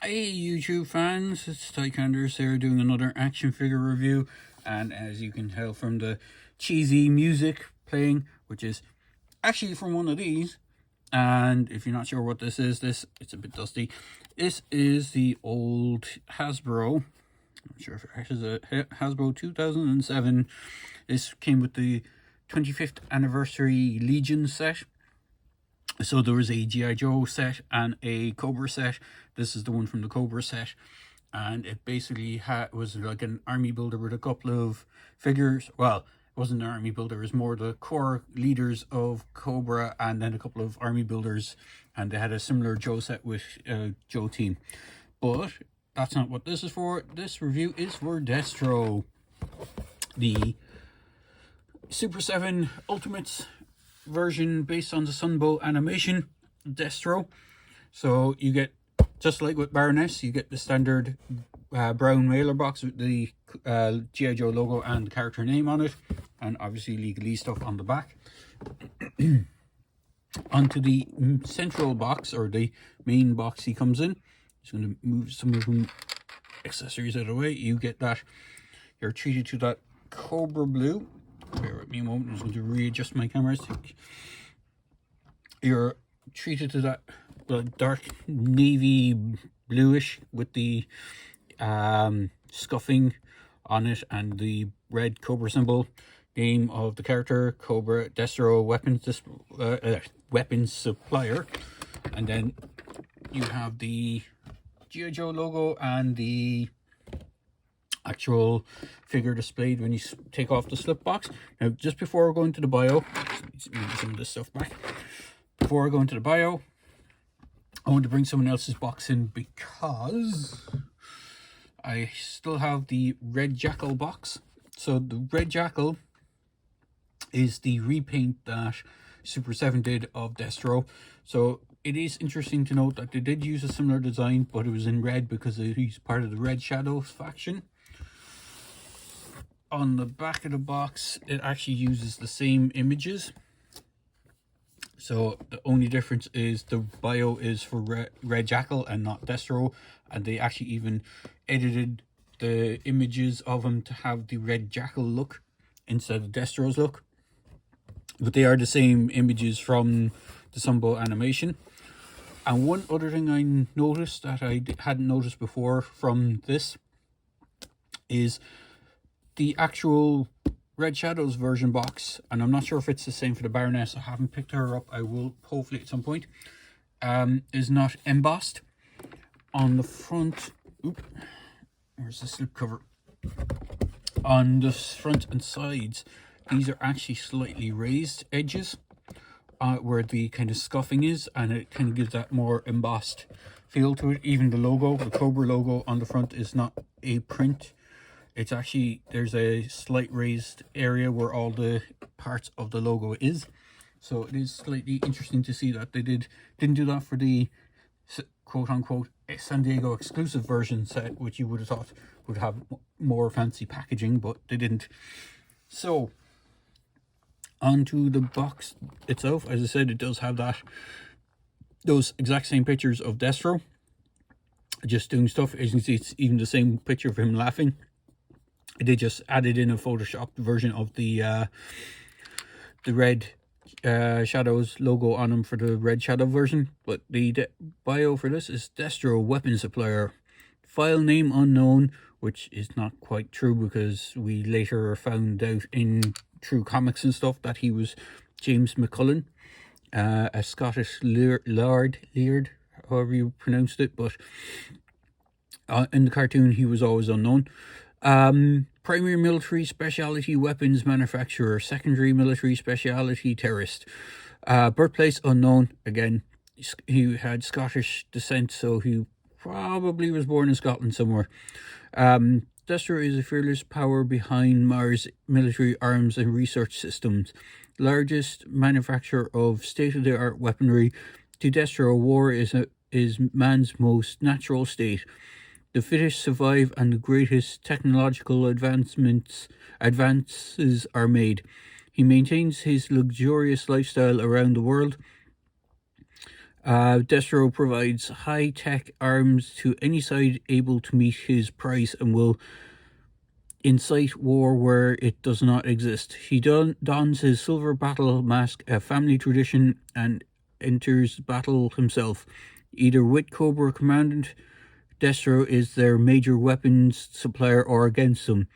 Hey YouTube fans, it's Tycanders here doing another action figure review, and as you can tell from the cheesy music playing, which is actually from one of these, and if you're not sure what this is, it's a bit dusty. This is the old Hasbro, I'm not sure if it is a Hasbro 2007. This came with the 25th anniversary Legion set. So there was a G.I. Joe set and a Cobra set. This is the one from the Cobra set. And it basically was like an army builder with a couple of figures. Well, it wasn't an army builder. It was more the core leaders of Cobra and then a couple of army builders. And they had a similar Joe set with Joe team. But that's not what this is for. This review is for Destro. The Super 7 Ultimates version based on the Sunbow animation, Destro. So you get, just like with Baroness, you get the standard brown mailer box with the G.I. Joe logo and the character name on it, and obviously legalese stuff on the back. Onto the central box, or the main box he comes in. Just going to move some of them accessories out of the way. You get that, you're treated to that Cobra blue. Bear with me a moment, I'm just going to readjust my camera. You're treated to that dark navy bluish with the scuffing on it and the red Cobra symbol. Name of the character, Cobra Destro weapons supplier. And then you have the G.I. Joe logo and the actual figure displayed when you take off the slip box. Now, just before I go into the bio, move some of this stuff back. Before I go into the bio, I want to bring someone else's box in because I still have the Red Jackal box. So the Red Jackal is the repaint that Super 7 did of Destro. So it is interesting to note that they did use a similar design, but it was in red because he's part of the Red Shadows faction. On the back of the box, it actually uses the same images. So the only difference is the bio is for Red Jackal and not Destro. And they actually even edited the images of him to have the Red Jackal look instead of Destro's look. But they are the same images from the Sunbow animation. And one other thing I noticed that I hadn't noticed before from this is the actual Red Shadows version box, and I'm not sure if it's the same for the Baroness. I haven't picked her up. I will hopefully at some point. Is not embossed on the front. Oop, where's the slip cover? On the front and sides, these are actually slightly raised edges where the kind of scuffing is, and it kind of gives that more embossed feel to it. Even the logo, the Cobra logo on the front, is not a print. It's actually, there's a slight raised area where all the parts of the logo is. So it is slightly interesting to see that they didn't do that for the quote-unquote San Diego exclusive version set, which you would have thought would have more fancy packaging, but they didn't. So onto the box itself. As I said, it does have those exact same pictures of Destro just doing stuff. As you can see, it's even the same picture of him laughing. They just added in a photoshopped version of the Red Shadows logo on him for the Red Shadow version. But the bio for this is Destro weapon supplier. File name unknown, which is not quite true because we later found out in True Comics and stuff that he was James McCullen, a Scottish laird, however you pronounced it. But in the cartoon, he was always unknown. Primary military specialty weapons manufacturer, secondary military specialty terrorist. Birthplace unknown. Again, he had Scottish descent, so he probably was born in Scotland somewhere. Destro is a fearless power behind Mars military arms and research systems. Largest manufacturer of state-of-the-art weaponry. To Destro, war is man's most natural state. The fittest survive and the greatest technological advances are made. He maintains his luxurious lifestyle around the world. Destro provides high-tech arms to any side able to meet his price and will incite war where it does not exist. He dons his silver battle mask, a family tradition, and enters battle himself, either with Cobra Commandant. Destro is their major weapons supplier, or against them,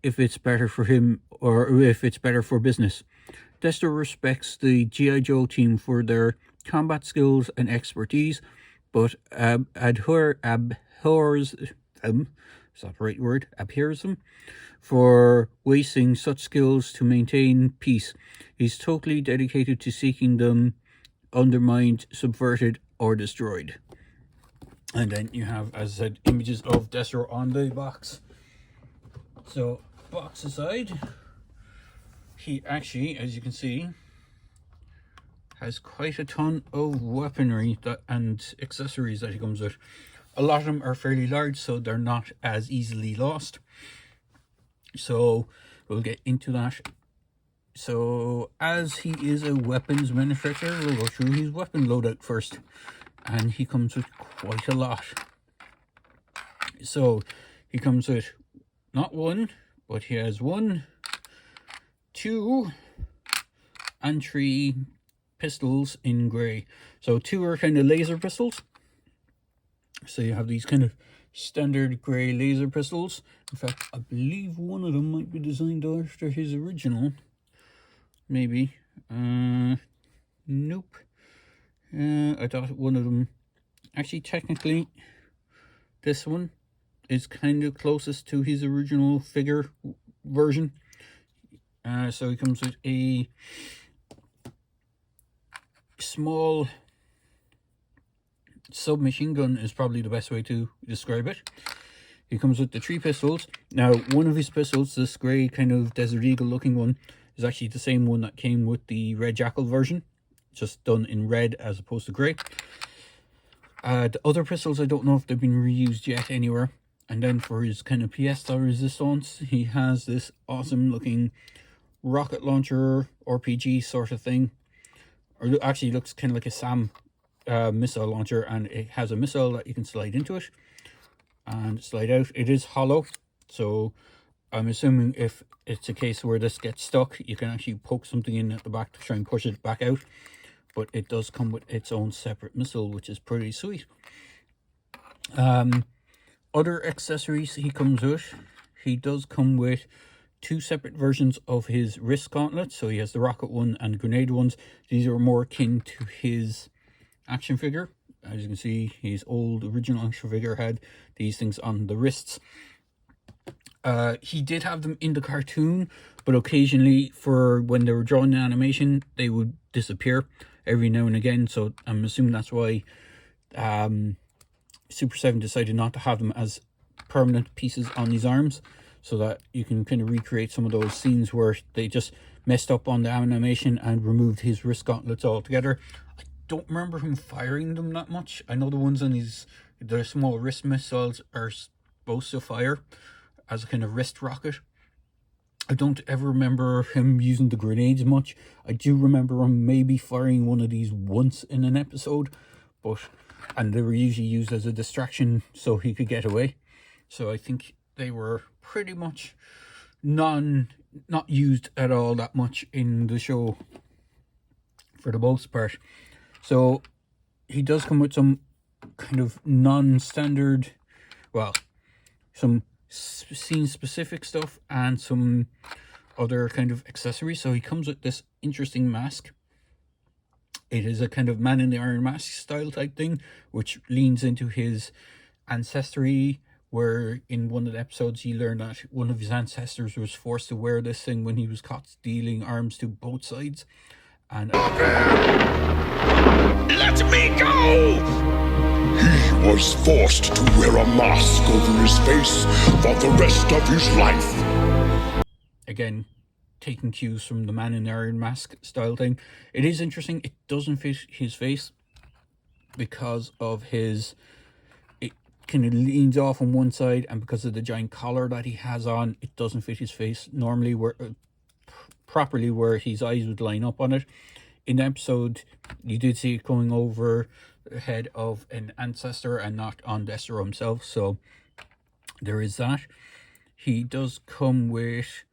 if it's better for him or if it's better for business. Destro respects the G.I. Joe team for their combat skills and expertise, but abhors them, is that the right word? Abhors them for wasting such skills to maintain peace. He's totally dedicated to seeking them undermined, subverted, or destroyed. And then you have, as I said, images of Destro on the box. So, box aside, he actually, as you can see, has quite a ton of weaponry and accessories that he comes with. A lot of them are fairly large, so they're not as easily lost. So, we'll get into that. So, as he is a weapons manufacturer, we'll go through his weapon loadout first. And he comes with quite a lot. So, he comes with not one, but he has 1, 2, and 3 pistols in grey. So 2 are kind of laser pistols. So you have these kind of standard grey laser pistols. In fact, I believe one of them might be designed after his original. Maybe. Nope. I thought one of them, actually technically this one is kind of closest to his original figure version. So he comes with a small submachine gun, is probably the best way to describe it. He comes with the 3 pistols. Now, one of his pistols, this grey kind of Desert Eagle looking one, is actually the same one that came with the Red Jackal version, just done in red as opposed to grey. The other pistols, I don't know if they've been reused yet anywhere. And then for his kind of pièce de resistance, he has this awesome looking rocket launcher RPG sort of thing. Or actually looks kind of like a SAM missile launcher, and it has a missile that you can slide into it and slide out. It is hollow, so I'm assuming if it's a case where this gets stuck, you can actually poke something in at the back to try and push it back out. But it does come with its own separate missile, which is pretty sweet. Other accessories he comes with, he does come with 2 separate versions of his wrist gauntlets. So he has the rocket one and grenade ones. These are more akin to his action figure. As you can see, his old original action figure had these things on the wrists. He did have them in the cartoon, but occasionally, for when they were drawn in animation, they would disappear every now and again. So I'm assuming that's why Super 7 decided not to have them as permanent pieces on these arms, so that you can kind of recreate some of those scenes where they just messed up on the animation and removed his wrist gauntlets altogether. I don't remember him firing them that much. I know the ones on the small wrist missiles are supposed to fire as a kind of wrist rocket. I don't ever remember him using the grenades much. I do remember him maybe firing one of these once in an episode, and they were usually used as a distraction so he could get away. So I think they were pretty much not used at all that much in the show for the most part. So he does come with some kind of non-standard, well, some scene specific stuff and some other kind of accessories. So he comes with this interesting mask. It is a kind of Man in the Iron Mask style type thing, which leans into his ancestry, where in one of the episodes he learned that one of his ancestors was forced to wear this thing when he was caught stealing arms to both sides. And let me go! He was forced to wear a mask over his face for the rest of his life. Again, taking cues from the Man in the Iron Mask style thing. It is interesting. It doesn't fit his face because of his... It kind of leans off on one side, and because of the giant collar that he has on, it doesn't fit his face normally properly where his eyes would line up on it. in the episode, you did see it going over the head of an ancestor and not on Destro himself, so there is that. He does come with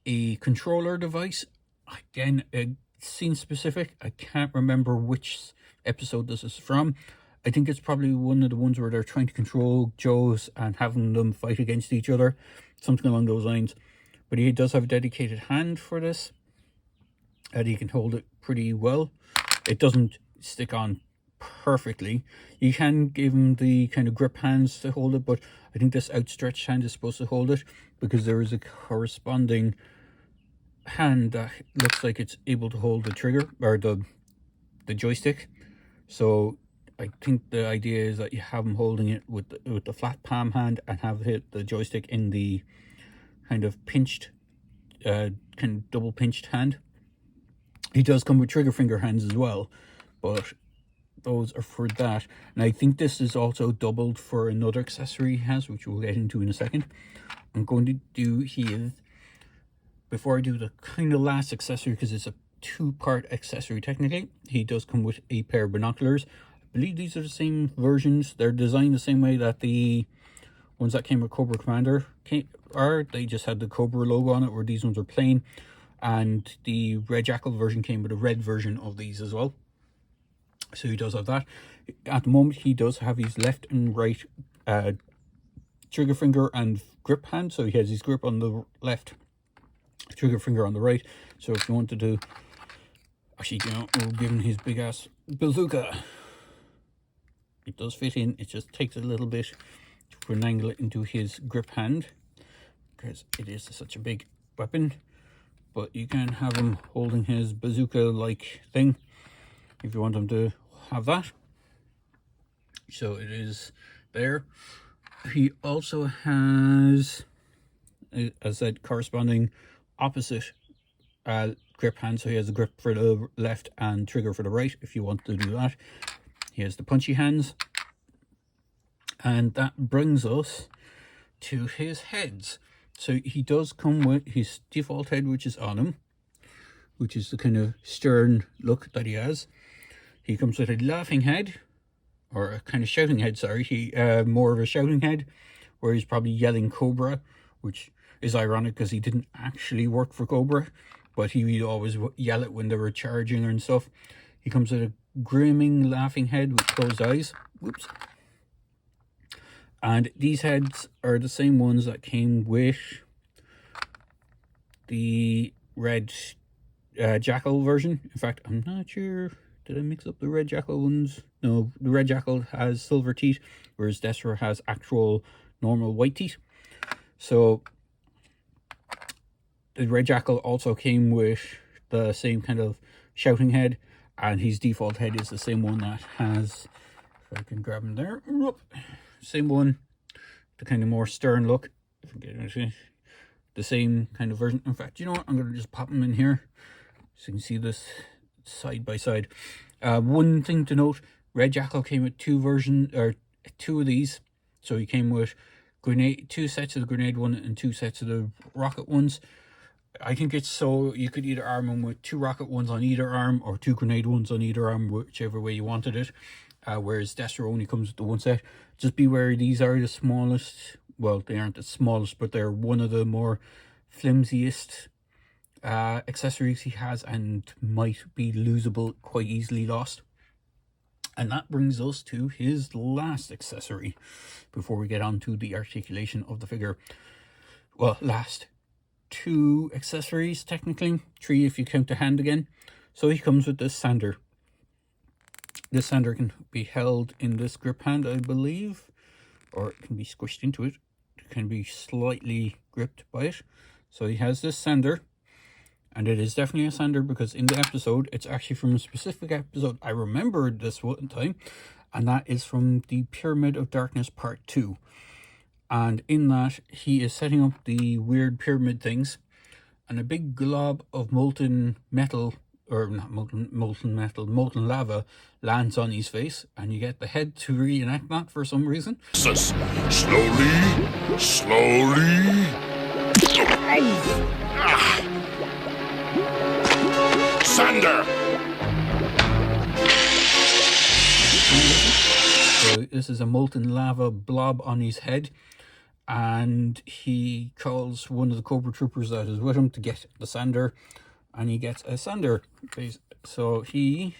a controller device. Again, scene specific. I can't remember which episode this is from. I think it's probably one of the ones where they're trying to control Joes and having them fight against each other. Something along those lines. But he does have a dedicated hand for this. And he can hold it pretty well. It doesn't stick on perfectly. You can give him the kind of grip hands to hold it, but I think this outstretched hand is supposed to hold it because there is a corresponding hand that looks like it's able to hold the trigger or the joystick. So I think the idea is that you have him holding it with the flat palm hand and have hit the joystick in the kind of pinched, kind of double pinched hand. He does come with trigger finger hands as well, but those are for that. And I think this is also doubled for another accessory he has, which we'll get into in a second. I'm going to do here, before I do the kind of last accessory, because it's a two-part accessory technically, he does come with a pair of binoculars. I believe these are the same versions. They're designed the same way that the ones that came with Cobra Commander are. They just had the Cobra logo on it, where these ones are plain. And the Red Jackal version came with a red version of these as well. So he does have that. At the moment, he does have his left and right trigger finger and grip hand. So he has his grip on the left, trigger finger on the right. So if you wanted to, actually, you know, we'll give him his big ass bazooka. It does fit in. It just takes a little bit to finagle it into his grip hand because it is such a big weapon. But you can have him holding his bazooka-like thing if you want him to have that. So it is there. He also has, as I said, corresponding opposite grip hand. So he has a grip for the left and trigger for the right if you want to do that. He has the punchy hands. And that brings us to his heads. So he does come with his default head, which is on him, which is the kind of stern look that he has. He comes with a laughing head, or a kind of shouting head, sorry. More of a shouting head, where he's probably yelling Cobra, which is ironic because he didn't actually work for Cobra, but he would always yell it when they were charging and stuff. He comes with a grimming laughing head with closed eyes. Whoops. And these heads are the same ones that came with the Red Jackal version. In fact, I'm not sure. Did I mix up the Red Jackal ones? No, the Red Jackal has silver teeth, whereas Destro has actual normal white teeth. So the Red Jackal also came with the same kind of shouting head, and his default head is the same one that has, if I can grab him there, same one, the kind of more stern look. The same kind of version. In fact, you know what? I'm going to just pop them in here so you can see this side by side. One thing to note, Red Jackal came with two of these. So he came with two sets of the grenade one and two sets of the rocket ones. I think it's so you could either arm them with two rocket ones on either arm or two grenade ones on either arm, whichever way you wanted it. Whereas Destro only comes with the one set. Just be wary, these are the smallest. Well, they aren't the smallest, but they're one of the more flimsiest accessories he has and might be losable, quite easily lost. And that brings us to his last accessory before we get on to the articulation of the figure. Well, last two accessories, technically. Three if you count the hand again. So he comes with this sander. This sander can be held in this grip hand, I believe, or it can be squished into it. It can be slightly gripped by it. So he has this sander, and it is definitely a sander because in the episode, it's actually from a specific episode. I remembered this one time, and that is from the Pyramid of Darkness Part 2. And in that, he is setting up the weird pyramid things, and a big glob of molten metal, or not molten metal, molten lava lands on his face, and you get the head to reenact that for some reason. Slowly. Sander! So this is a molten lava blob on his head, and he calls one of the Cobra Troopers that is with him to get the sander, and he gets a sander. So he,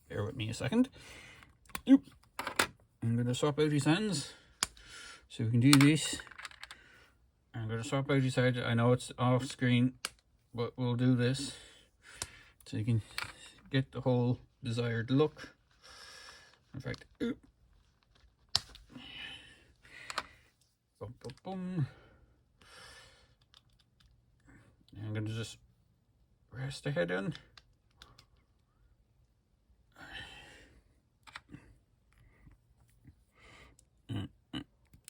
bear with me a second. Oop. I'm going to swap out his hands so we can do this. I'm going to swap out his head. I know it's off screen, but we'll do this so you can get the whole desired look. In fact, oop. Boom, boom, boom. And I'm going to just rest the head in.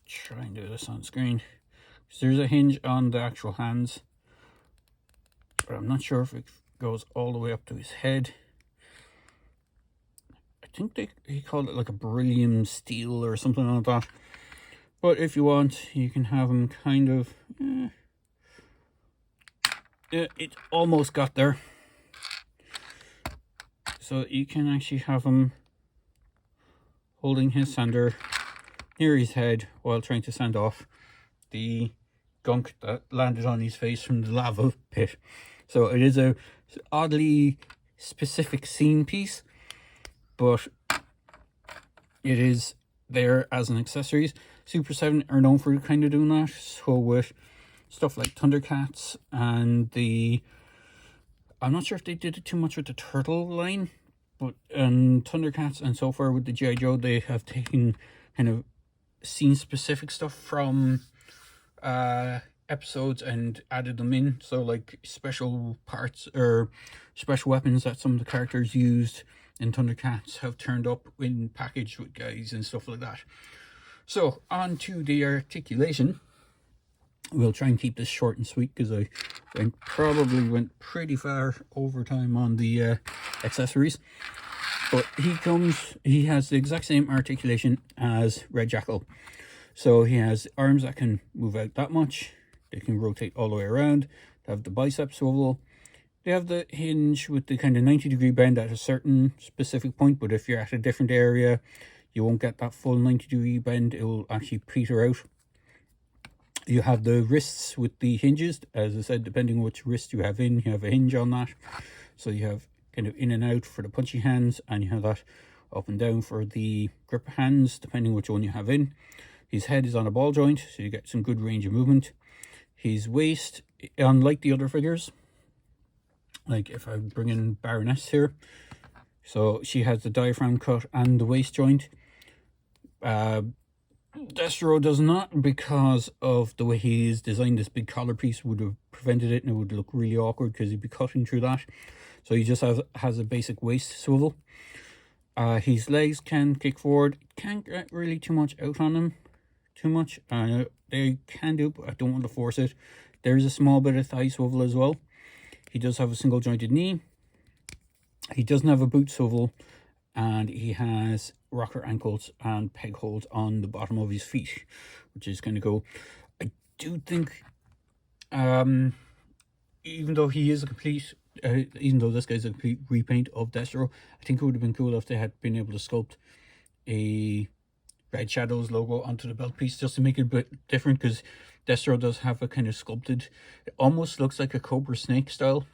Try and do this on screen. So there's a hinge on the actual hands, but I'm not sure if it goes all the way up to his head. I think he called it like a beryllium steel or something like that. But if you want, you can have him kind of... it almost got there. So you can actually have him holding his sander near his head while trying to sand off the gunk that landed on his face from the lava pit. So it is a oddly specific scene piece, but it is there as an accessories. Super 7 are known for kind of doing that. So with stuff like Thundercats and I'm not sure if they did it too much with the Turtle line, but Thundercats and so far with the G.I. Joe, they have taken kind of scene specific stuff from episodes and added them in. So like special parts or special weapons that some of the characters used in Thundercats have turned up in packaged with guys and stuff like that. So on to the articulation. We'll try and keep this short and sweet because I probably went pretty far over time on the accessories. But he has the exact same articulation as Red Jackal. So he has arms that can move out that much. They can rotate all the way around. They have the bicep swivel. They have the hinge with the kind of 90-degree bend at a certain specific point. But if you're at a different area, you won't get that full 90-degree bend. It will actually peter out. You have the wrists with the hinges. As I said, depending on which wrist you have in, you have a hinge on that. So you have kind of in and out for the punchy hands, and you have that up and down for the grip hands, depending which one you have in. His head is on a ball joint, so you get some good range of movement. His waist, unlike the other figures, like if I bring in Baroness here, so she has the diaphragm cut and the waist joint. Destro does not, because of the way he is designed. This big collar piece would have prevented it, and it would look really awkward because he'd be cutting through that. So he just has a basic waist swivel. His legs can kick forward. Can't get really too much out on them. Too much. They can do, but I don't want to force it. There is a small bit of thigh swivel as well. He does have a single jointed knee. He doesn't have a boot swivel. And he has rocker ankles and peg holes on the bottom of his feet, which is going to go. I do think, even though he is a complete, even though this guy's a complete repaint of Destro, I think it would have been cool if they had been able to sculpt a Red Shadows logo onto the belt piece just to make it a bit different, because Destro does have a kind of sculpted, it almost looks like a Cobra Snake style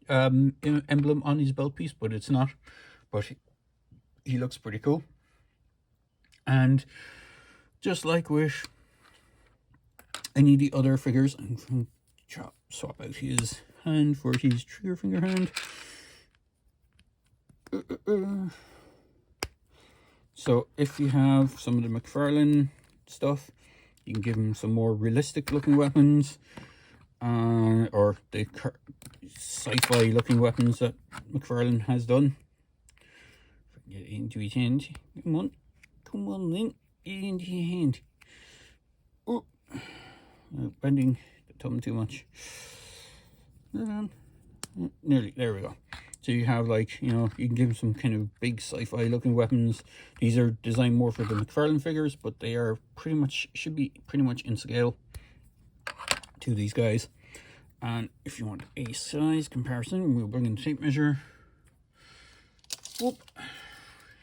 emblem on his belt piece, but it's not. But he looks pretty cool. And just like with any of the other figures, I'm going to swap out his hand for his trigger finger hand. So if you have some of the McFarlane stuff, you can give him some more realistic looking weapons, or the sci-fi looking weapons that McFarlane has done. Get into his hand. Come on, Link. Get into your hand. Oh, bending the thumb too much. Nearly. There we go. So you have, like, you know, you can give him some kind of big sci-fi looking weapons. These are designed more for the McFarlane figures, but they are should be pretty much in scale to these guys. And if you want a size comparison, we'll bring in the tape measure. Whoop.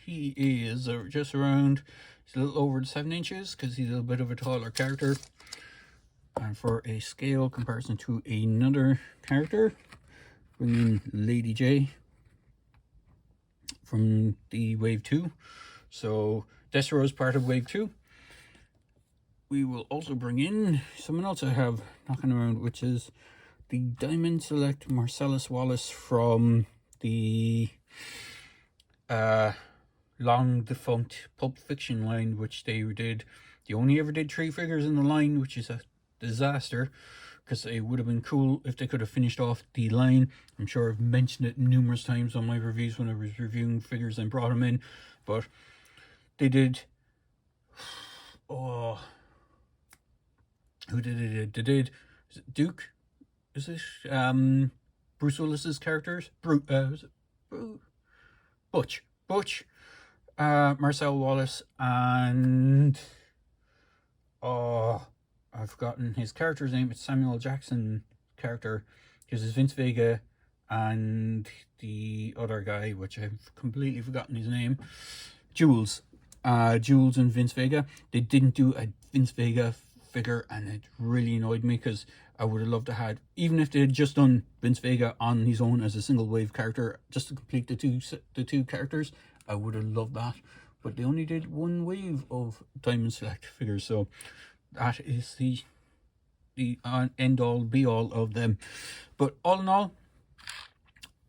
He is just around He's a little over the 7 inches because he's a bit of a taller character. And for a scale comparison to another character, bring in Lady J from the Wave 2. So Destro is part of Wave 2. We will also bring in someone else I have knocking around, which is the Diamond Select Marcellus Wallace from the long defunct Pulp Fiction line, which they did. They only ever did 3 figures in the line, which is a disaster, because it would have been cool if they could have finished off the line. I'm sure I've mentioned it numerous times on my reviews when I was reviewing figures and brought them in, but they did. Oh, who did it? They did. Is it Duke? Is it Bruce Willis's characters? Butch, Marcel Wallace, and I've forgotten his character's name. It's Samuel Jackson character, because it's Vince Vega and the other guy, which I've completely forgotten his name. Jules and Vince Vega. They didn't do a Vince Vega figure, and it really annoyed me, because I would have loved to have, even if they had just done Vince Vega on his own as a single wave character, just to complete the two characters, I would have loved that. But they only did 1 wave of Diamond Select figures, so that is the end all be all of them. But all in all,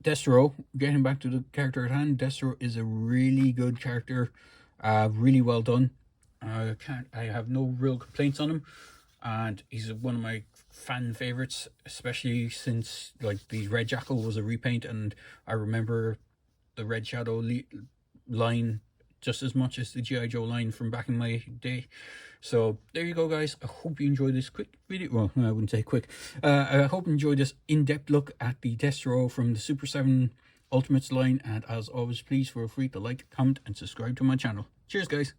Destro, getting back to the character at hand, Destro is a really good character, really well done. I have no real complaints on him, and he's one of my fan favorites, especially since like the Red Jackal was a repaint, and I remember the Red Shadow line just as much as the G.I. Joe line from back in my day. So there you go, guys. I hope you enjoyed this quick video. Well, I wouldn't say quick. I hope you enjoyed this in-depth look at the Destro from the Super 7 Ultimates line, and as always, please feel free to like, comment and subscribe to my channel. Cheers, guys.